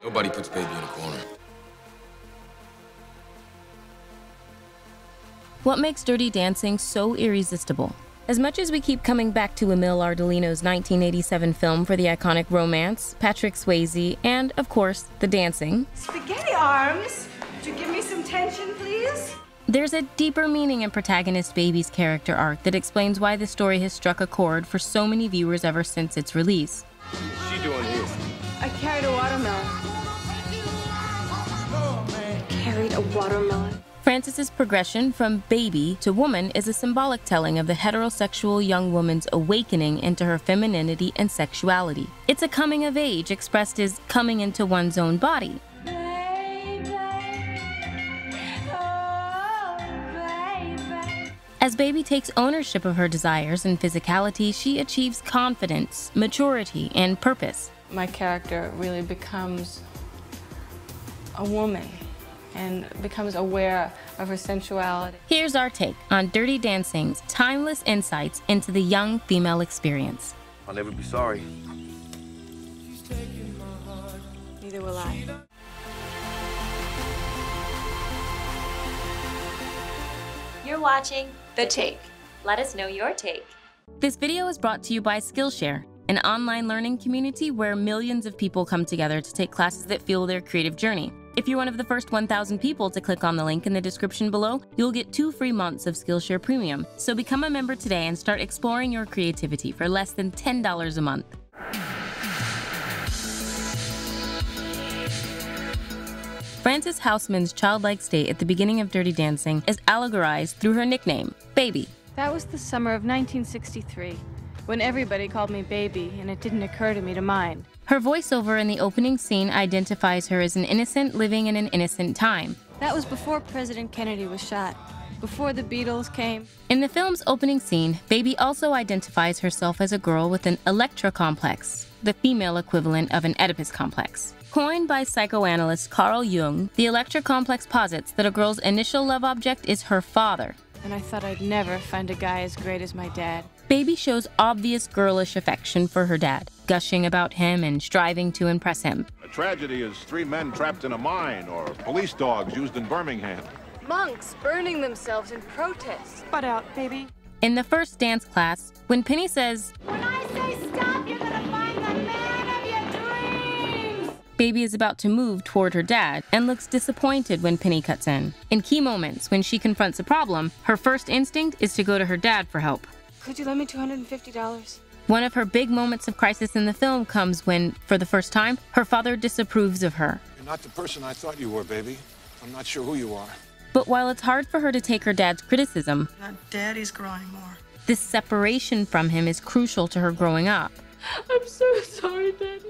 Nobody puts baby in a corner. What makes Dirty Dancing so irresistible? As much as we keep coming back to Emil Ardolino's 1987 film for the iconic romance, Patrick Swayze, and, of course, the dancing, Spaghetti arms! Would you give me some tension, please? there's a deeper meaning in protagonist Baby's character arc that explains why the story has struck a chord for so many viewers ever since its release. What's she doing here? I carried a watermelon. Carried a watermelon. Francis's progression from baby to woman is a symbolic telling of the heterosexual young woman's awakening into her femininity and sexuality. It's a coming of age expressed as coming into one's own body. As Baby takes ownership of her desires and physicality, she achieves confidence, maturity, and purpose. My character really becomes a woman and becomes aware of her sensuality. Here's our take on Dirty Dancing's timeless insights into the young female experience. I'll never be sorry. Neither will I. You're watching The Take. Let us know your take. This video is brought to you by Skillshare, an online learning community where millions of people come together to take classes that fuel their creative journey. If you're one of the first 1,000 people to click on the link in the description below, you'll get 2 free months of Skillshare Premium. So become a member today and start exploring your creativity for less than $10 a month. Frances Houseman's childlike state at the beginning of Dirty Dancing is allegorized through her nickname, Baby. That was the summer of 1963, when everybody called me Baby, and it didn't occur to me to mind. Her voiceover in the opening scene identifies her as an innocent living in an innocent time. That was before President Kennedy was shot, before the Beatles came. In the film's opening scene, Baby also identifies herself as a girl with an Electra complex, the female equivalent of an Oedipus complex. Coined by psychoanalyst Carl Jung, the Electra complex posits that a girl's initial love object is her father. And I thought I'd never find a guy as great as my dad. Baby shows obvious girlish affection for her dad, gushing about him and striving to impress him. A tragedy is 3 men trapped in a mine, or police dogs used in Birmingham. Monks burning themselves in protest. Butt out, baby. In the first dance class, when Penny says, When I say stop, you're gonna find the man of your dreams! Baby is about to move toward her dad and looks disappointed when Penny cuts in. In key moments, when she confronts a problem, her first instinct is to go to her dad for help. Could you lend me $250? One of her big moments of crisis in the film comes when, for the first time, her father disapproves of her. You're not the person I thought you were, baby. I'm not sure who you are. But while it's hard for her to take her dad's criticism, Now Daddy's growing more. this separation from him is crucial to her growing up. I'm so sorry, Daddy.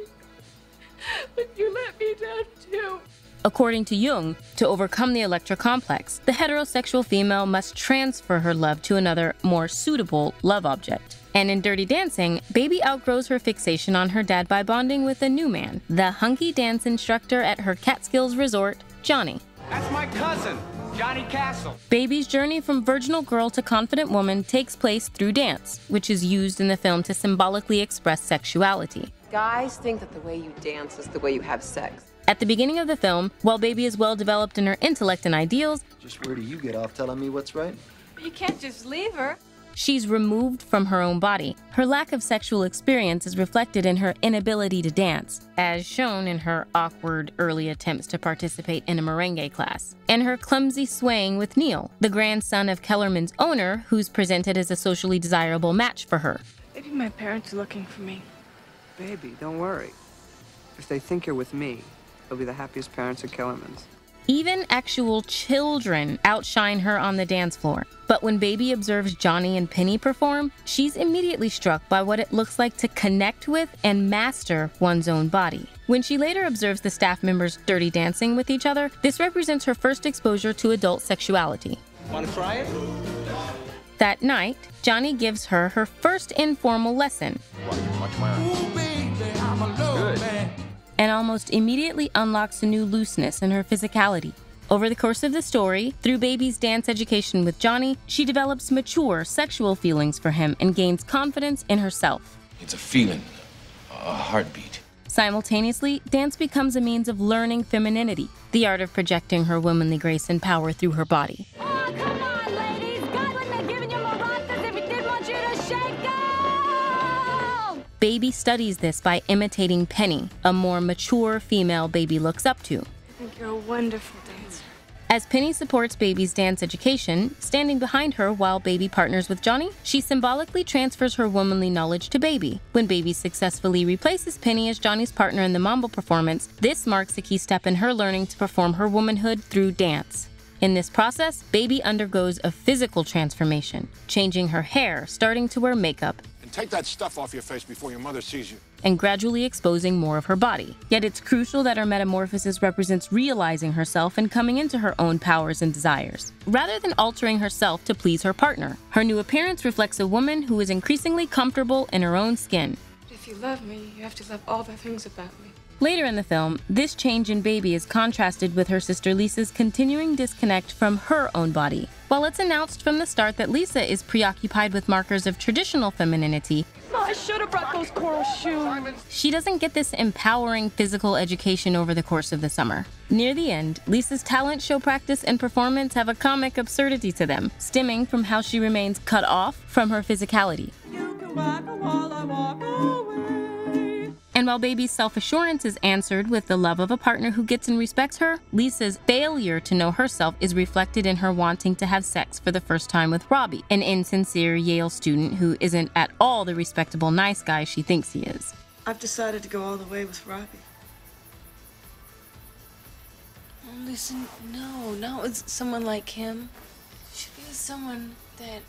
But you let me down too. According to Jung, to overcome the Electra complex, the heterosexual female must transfer her love to another, more suitable love object. And in Dirty Dancing, Baby outgrows her fixation on her dad by bonding with a new man, the hunky dance instructor at her Catskills resort, Johnny. That's my cousin, Johnny Castle. Baby's journey from virginal girl to confident woman takes place through dance, which is used in the film to symbolically express sexuality. Guys think that the way you dance is the way you have sex. At the beginning of the film, while Baby is well developed in her intellect and ideals, Just where do you get off telling me what's right? You can't just leave her. she's removed from her own body. Her lack of sexual experience is reflected in her inability to dance, as shown in her awkward early attempts to participate in a merengue class, and her clumsy swaying with Neil, the grandson of Kellerman's owner, who's presented as a socially desirable match for her. Maybe my parents are looking for me. Baby, don't worry. If they think you're with me, they'll be the happiest parents at Kellerman's. Even actual children outshine her on the dance floor. But when Baby observes Johnny and Penny perform, she's immediately struck by what it looks like to connect with and master one's own body. When she later observes the staff members dirty dancing with each other, this represents her first exposure to adult sexuality. Want to try it? That night, Johnny gives her her first informal lesson. Watch my eyes. Good. And almost immediately unlocks a new looseness in her physicality. Over the course of the story, through Baby's dance education with Johnny, she develops mature sexual feelings for him and gains confidence in herself. It's a feeling, a heartbeat. Simultaneously, dance becomes a means of learning femininity, the art of projecting her womanly grace and power through her body. Oh, come on, ladies. God wouldn't have given you maracas if he didn't want you to shake them. Baby studies this by imitating Penny, a more mature female Baby looks up to. I think you're a wonderful dancer. As Penny supports Baby's dance education, standing behind her while Baby partners with Johnny, she symbolically transfers her womanly knowledge to Baby. When Baby successfully replaces Penny as Johnny's partner in the mambo performance, this marks a key step in her learning to perform her womanhood through dance. In this process, Baby undergoes a physical transformation, changing her hair, starting to wear makeup, And take that stuff off your face before your mother sees you. and gradually exposing more of her body. Yet it's crucial that her metamorphosis represents realizing herself and coming into her own powers and desires, rather than altering herself to please her partner. Her new appearance reflects a woman who is increasingly comfortable in her own skin. If you love me, you have to love all the things about me. Later in the film, this change in Baby is contrasted with her sister Lisa's continuing disconnect from her own body. While it's announced from the start that Lisa is preoccupied with markers of traditional femininity, I should have brought those coral shoes. she doesn't get this empowering physical education over the course of the summer. Near the end, Lisa's talent show practice and performance have a comic absurdity to them, stemming from how she remains cut off from her physicality. You can walk while I walk away. And while Baby's self-assurance is answered with the love of a partner who gets and respects her, Lisa's failure to know herself is reflected in her wanting to have sex for the first time with Robbie, an insincere Yale student who isn't at all the respectable nice guy she thinks he is. I've decided to go all the way with Robbie. Oh, listen, no, it's someone like him. It should be someone that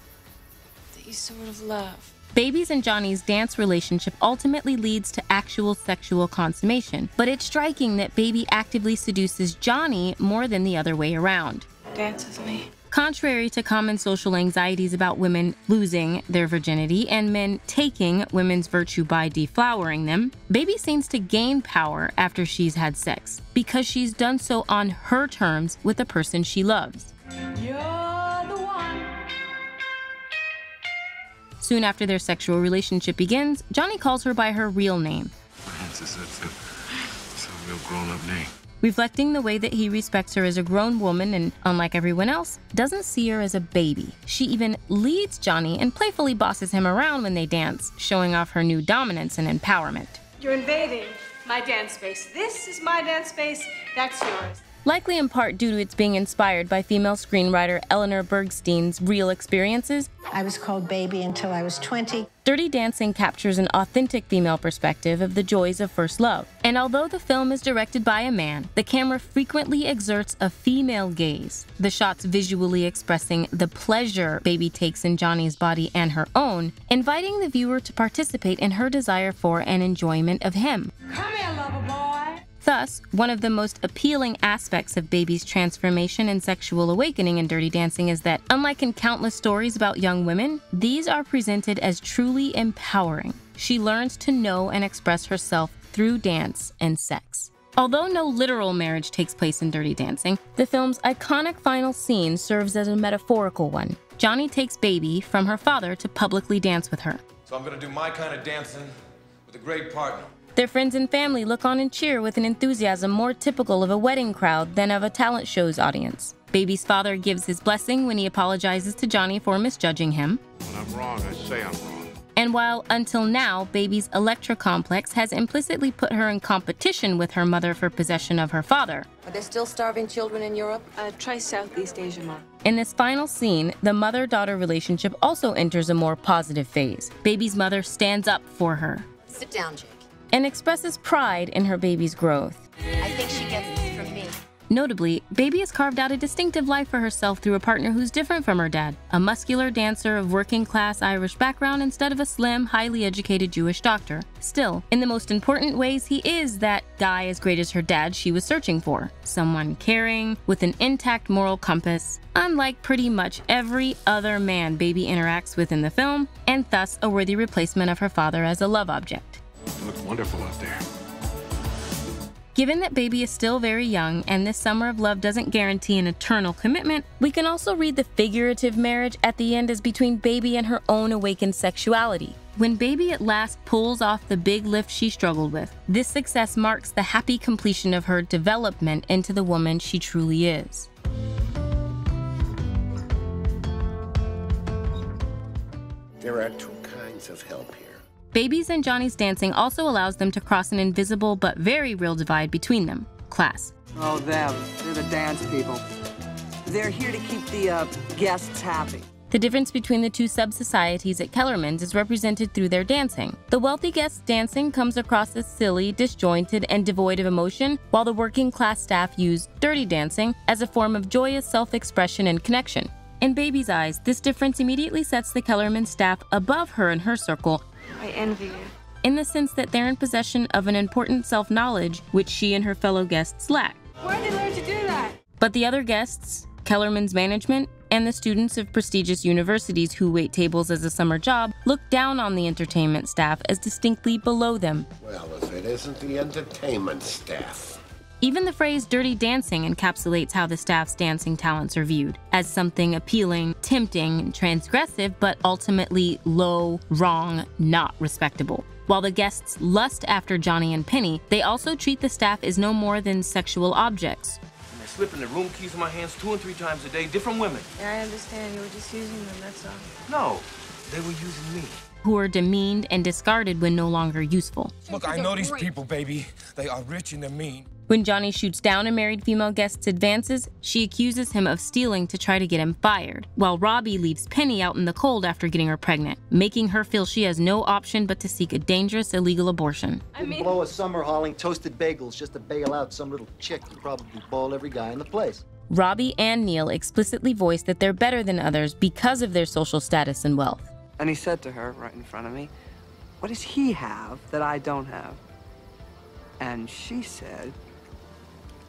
you sort of love. Baby's and Johnny's dance relationship ultimately leads to actual sexual consummation, but it's striking that Baby actively seduces Johnny more than the other way around. Dance with me. Contrary to common social anxieties about women losing their virginity and men taking women's virtue by deflowering them, Baby seems to gain power after she's had sex, because she's done so on her terms with the person she loves. You're the one. Soon after their sexual relationship begins, Johnny calls her by her real name, Francis, that's a real grown-up name. reflecting the way that he respects her as a grown woman and, unlike everyone else, doesn't see her as a baby. She even leads Johnny and playfully bosses him around when they dance, showing off her new dominance and empowerment. You're invading my dance space. This is my dance space. That's yours. Likely in part due to its being inspired by female screenwriter Eleanor Bergstein's real experiences, I was called baby until I was 20. Dirty Dancing captures an authentic female perspective of the joys of first love. And although the film is directed by a man, the camera frequently exerts a female gaze, the shots visually expressing the pleasure Baby takes in Johnny's body and her own, inviting the viewer to participate in her desire for and enjoyment of him. Come here, lover boy. Thus, one of the most appealing aspects of Baby's transformation and sexual awakening in Dirty Dancing is that, unlike in countless stories about young women, these are presented as truly empowering. She learns to know and express herself through dance and sex. Although no literal marriage takes place in Dirty Dancing, the film's iconic final scene serves as a metaphorical one. Johnny takes Baby from her father to publicly dance with her. So I'm gonna do my kind of dancing with a great partner. Their friends and family look on and cheer with an enthusiasm more typical of a wedding crowd than of a talent show's audience. Baby's father gives his blessing when he apologizes to Johnny for misjudging him. When I'm wrong, I say I'm wrong. And while, until now, Baby's Electra complex has implicitly put her in competition with her mother for possession of her father, Are there still starving children in Europe? Try Southeast Asia, Mom. in this final scene, the mother-daughter relationship also enters a more positive phase. Baby's mother stands up for her Sit down, Jake. and expresses pride in her baby's growth. I think she gets this from me. Notably, Baby has carved out a distinctive life for herself through a partner who's different from her dad, a muscular dancer of working-class Irish background instead of a slim, highly educated Jewish doctor. Still, in the most important ways, he is that guy as great as her dad she was searching for. Someone caring, with an intact moral compass, unlike pretty much every other man Baby interacts with in the film, and thus a worthy replacement of her father as a love object. You look wonderful out there. Given that Baby is still very young and this summer of love doesn't guarantee an eternal commitment, we can also read the figurative marriage at the end as between Baby and her own awakened sexuality. When Baby at last pulls off the big lift she struggled with, this success marks the happy completion of her development into the woman she truly is. There are two kinds of help here. Baby's and Johnny's dancing also allows them to cross an invisible but very real divide between them: class. Oh, them. They're the dance people. They're here to keep the guests happy. The difference between the two sub-societies at Kellerman's is represented through their dancing. The wealthy guests' dancing comes across as silly, disjointed, and devoid of emotion, while the working-class staff use dirty dancing as a form of joyous self-expression and connection. In Baby's eyes, this difference immediately sets the Kellerman staff above her and her circle. I envy you. In the sense that they're in possession of an important self-knowledge which she and her fellow guests lack. Where'd they learn to do that? But the other guests, Kellerman's management, and the students of prestigious universities who wait tables as a summer job look down on the entertainment staff as distinctly below them. Well, if it isn't the entertainment staff. Even the phrase dirty dancing encapsulates how the staff's dancing talents are viewed, as something appealing, tempting, and transgressive, but ultimately low, wrong, not respectable. While the guests lust after Johnny and Penny, they also treat the staff as no more than sexual objects. And they're slipping the room keys in my hands 2 and 3 times a day, different women. Yeah, I understand. You were just using them, that's all. No, they were using me. Who are demeaned and discarded when no longer useful. Look, I know these people, baby. They are rich and they're mean. When Johnny shoots down a married female guest's advances, she accuses him of stealing to try to get him fired, while Robbie leaves Penny out in the cold after getting her pregnant, making her feel she has no option but to seek a dangerous illegal abortion. Blow a summer hauling toasted bagels just to bail out some little chick who probably ball every guy in the place. Robbie and Neil explicitly voice that they're better than others because of their social status and wealth. And he said to her right in front of me, "What does he have that I don't have?" And she said,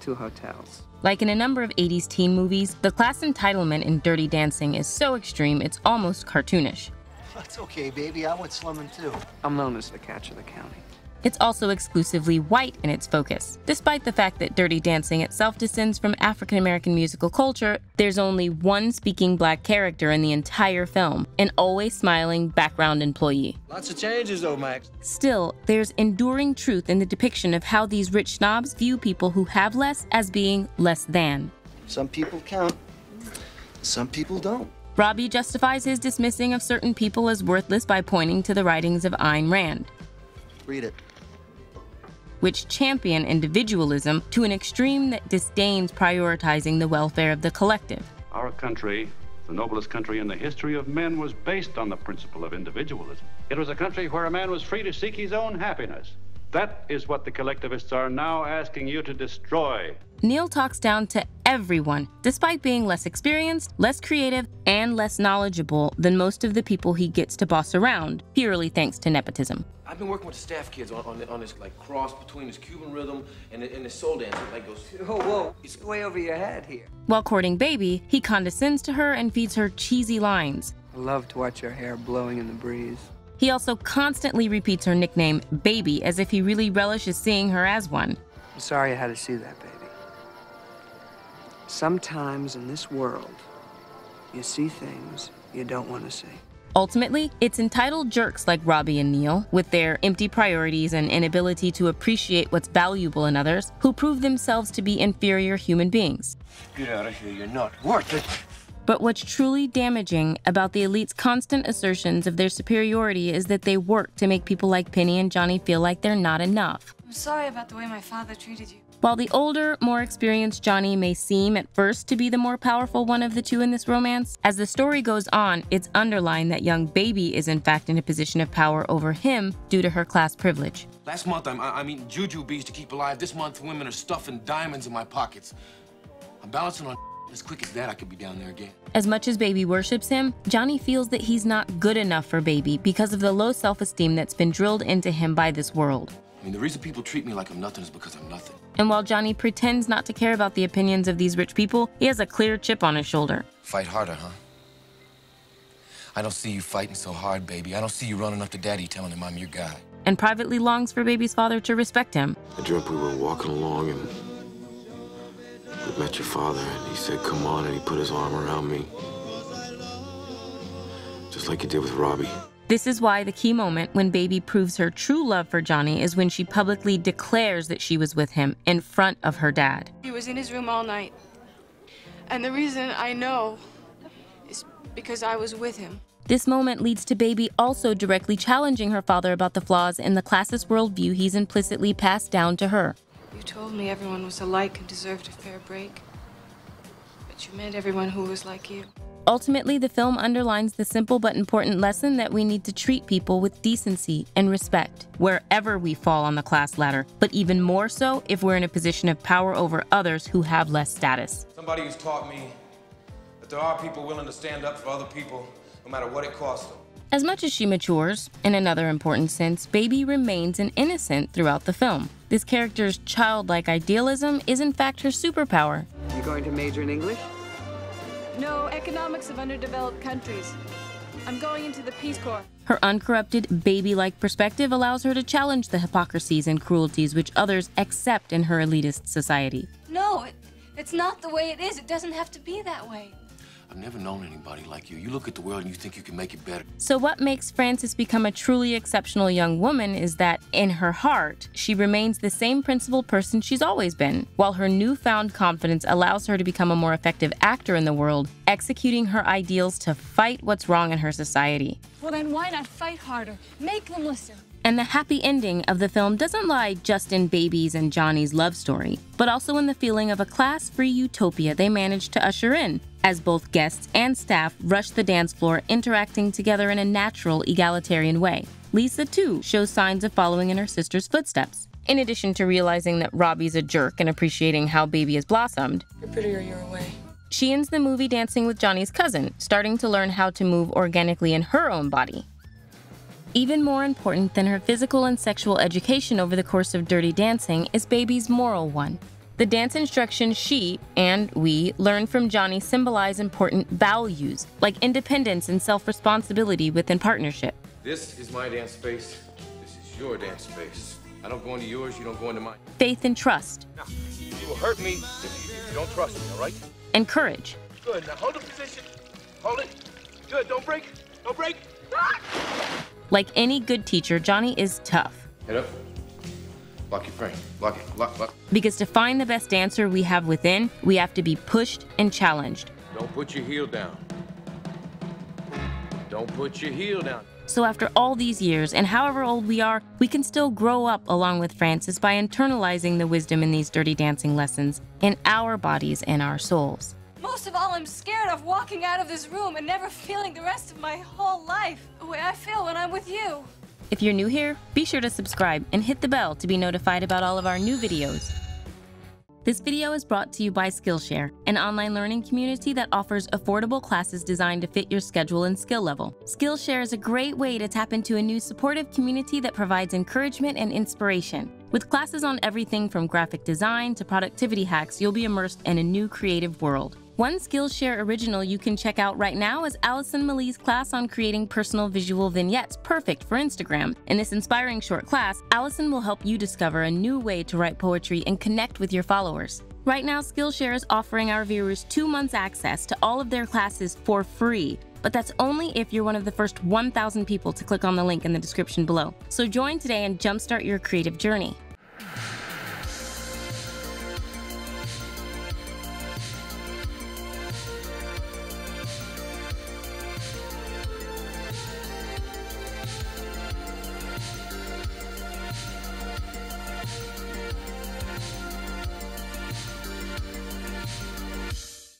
2 hotels. Like in a number of 80s teen movies, the class entitlement in Dirty Dancing is so extreme it's almost cartoonish. That's okay, baby. I went slumming too. I'm known as the catch of the county. It's also exclusively white in its focus. Despite the fact that Dirty Dancing itself descends from African-American musical culture, there's only one speaking black character in the entire film, an always smiling background employee. Lots of changes, though, Max. Still, there's enduring truth in the depiction of how these rich snobs view people who have less as being less than. Some people count, some people don't. Robbie justifies his dismissing of certain people as worthless by pointing to the writings of Ayn Rand. Read it. Which champion individualism to an extreme that disdains prioritizing the welfare of the collective. Our country, the noblest country in the history of men, was based on the principle of individualism. It was a country where a man was free to seek his own happiness. That is what the collectivists are now asking you to destroy. Neil talks down to everyone, despite being less experienced, less creative, and less knowledgeable than most of the people he gets to boss around, purely thanks to nepotism. I've been working with the staff kids on this like cross between this Cuban rhythm and the soul dance. It like goes. Oh, whoa, it's way over your head here. While courting Baby, he condescends to her and feeds her cheesy lines. I love to watch your hair blowing in the breeze. He also constantly repeats her nickname, Baby, as if he really relishes seeing her as one. I'm sorry I had to see that, baby. Sometimes in this world, you see things you don't want to see. Ultimately, it's entitled jerks like Robbie and Neil, with their empty priorities and inability to appreciate what's valuable in others, who prove themselves to be inferior human beings. Get out of here, you're not worth it. But what's truly damaging about the elite's constant assertions of their superiority is that they work to make people like Penny and Johnny feel like they're not enough. I'm sorry about the way my father treated you. While the older, more experienced Johnny may seem at first to be the more powerful one of the two in this romance, as the story goes on, it's underlined that young Baby is in fact in a position of power over him due to her class privilege. Last month, I'm eating juju bees to keep alive. This month, women are stuffing diamonds in my pockets. I'm balancing on as quick as that, I could be down there again. As much as Baby worships him, Johnny feels that he's not good enough for Baby because of the low self-esteem that's been drilled into him by this world. I mean, the reason people treat me like I'm nothing is because I'm nothing. And while Johnny pretends not to care about the opinions of these rich people, he has a clear chip on his shoulder. Fight harder, huh? I don't see you fighting so hard, baby. I don't see you running up to Daddy telling him I'm your guy. and privately longs for baby's father to respect him. I dreamt we were walking along and we met your father, and he said, "Come on," and he put his arm around me. Just like he did with Robbie. This is why the key moment when baby proves her true love for Johnny is when she publicly declares that she was with him in front of her dad. He was in his room all night. And the reason I know is because I was with him. This moment leads to baby also directly challenging her father about the flaws in the classist worldview he's implicitly passed down to her. You told me everyone was alike and deserved a fair break. But you meant everyone who was like you. Ultimately, the film underlines the simple but important lesson that we need to treat people with decency and respect, wherever we fall on the class ladder, but even more so if we're in a position of power over others who have less status. Somebody who's taught me that there are people willing to stand up for other people, no matter what it costs them. As much as she matures, in another important sense, baby remains an innocent throughout the film. This character's childlike idealism is in fact her superpower. You going to major in English? No, economics of underdeveloped countries. I'm going into the Peace Corps. Her uncorrupted, baby-like perspective allows her to challenge the hypocrisies and cruelties which others accept in her elitist society. No, it's not the way it is. It doesn't have to be that way. I've never known anybody like you. You look at the world and you think you can make it better. So what makes Frances become a truly exceptional young woman is that, in her heart, she remains the same principled person she's always been, while her newfound confidence allows her to become a more effective actor in the world, executing her ideals to fight what's wrong in her society. Well, then why not fight harder? Make them listen. And the happy ending of the film doesn't lie just in Baby's and Johnny's love story, but also in the feeling of a class-free utopia they managed to usher in, as both guests and staff rush the dance floor, interacting together in a natural, egalitarian way. Lisa, too, shows signs of following in her sister's footsteps. In addition to realizing that Robbie's a jerk and appreciating how Baby has blossomed, You're prettier your way. she ends the movie dancing with Johnny's cousin, starting to learn how to move organically in her own body. Even more important than her physical and sexual education over the course of Dirty Dancing is Baby's moral one. The dance instructions she, and we, learn from Johnny symbolize important values, like independence and self-responsibility within partnership. This is my dance space. This is your dance space. I don't go into yours, you don't go into mine. Faith and trust. Now, you will hurt me if you don't trust me, all right? And courage. Good, now hold the position. Hold it. Good, don't break. Don't break. Like any good teacher, Johnny is tough. Head up. Lock your frame. Lock it. Lock. Because to find the best dancer we have within, we have to be pushed and challenged. Don't put your heel down. Don't put your heel down. So after all these years, and however old we are, we can still grow up along with Frances by internalizing the wisdom in these Dirty Dancing lessons in our bodies and our souls. Most of all, I'm scared of walking out of this room and never feeling the rest of my whole life the way I feel when I'm with you. If you're new here, be sure to subscribe and hit the bell to be notified about all of our new videos. This video is brought to you by Skillshare, an online learning community that offers affordable classes designed to fit your schedule and skill level. Skillshare is a great way to tap into a new supportive community that provides encouragement and inspiration. With classes on everything from graphic design to productivity hacks, you'll be immersed in a new creative world. One Skillshare original you can check out right now is Allison Malee's class on creating personal visual vignettes perfect for Instagram. In this inspiring short class, Allison will help you discover a new way to write poetry and connect with your followers. Right now, Skillshare is offering our viewers 2 months access to all of their classes for free. But that's only if you're one of the first 1,000 people to click on the link in the description below. So join today and jumpstart your creative journey.